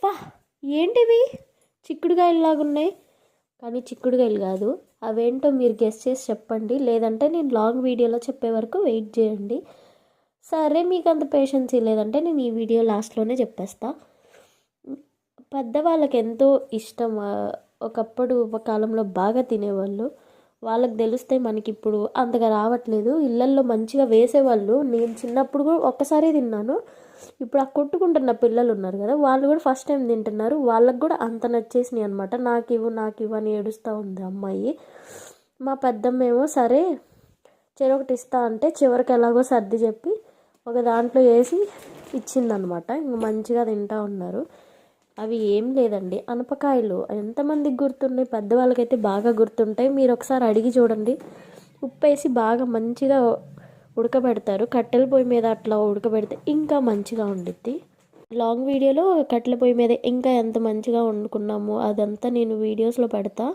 పా ఏంటివి చిక్కుడుకాయలాగా ఉన్నాయి, కానీ చిక్కుడుకాయలు కాదు. అవేంటో మీరు గెస్ చేసి చెప్పండి, లేదంటే నేను లాంగ్ వీడియోలో చెప్పే వరకు వెయిట్ చేయండి. సరే మీకు అంత పేషెన్సీ లేదంటే నేను ఈ వీడియో లాస్ట్లోనే చెప్పేస్తా. పెద్దవాళ్ళకి ఎంతో ఇష్టం, ఒకప్పుడు ఒక కాలంలో బాగా తినేవాళ్ళు. వాళ్ళకి తెలిస్తే మనకి ఇప్పుడు అంతగా రావట్లేదు. ఇళ్ళల్లో మంచిగా వేసేవాళ్ళు. నేను చిన్నప్పుడు కూడా ఒక్కసారి తిన్నాను. ఇప్పుడు ఆ కొట్టుకుంటున్న పిల్లలు ఉన్నారు కదా, వాళ్ళు కూడా ఫస్ట్ టైం తింటున్నారు. వాళ్ళకి కూడా అంత నచ్చేసినాయి అనమాట. నాకు ఇవ్వు అని ఏడుస్తూ ఉంది అమ్మాయి. మా పెద్దమ్మేమో సరే చెరొకటి ఇస్తా అంటే చివరికి ఎలాగో సర్ది చెప్పి ఒక దాంట్లో వేసి ఇచ్చిందనమాట. ఇంక మంచిగా తింటూ ఉన్నారు. అవి ఏం లేదండి, అనపకాయలు. ఎంతమందికి గుర్తున్నాయి? పెద్దవాళ్ళకైతే బాగా గుర్తుంటాయి. మీరు ఒకసారి అడిగి చూడండి. ఉప్పు వేసి బాగా మంచిగా ఉడకబెడతారు. కట్టెల పొయ్యి మీద అట్లా ఉడకబెడితే ఇంకా మంచిగా ఉండిద్ది. లాంగ్ వీడియోలో కట్టెల పొయ్యి మీద ఇంకా ఎంత మంచిగా వండుకున్నామో అదంతా నేను వీడియోస్లో పెడతా.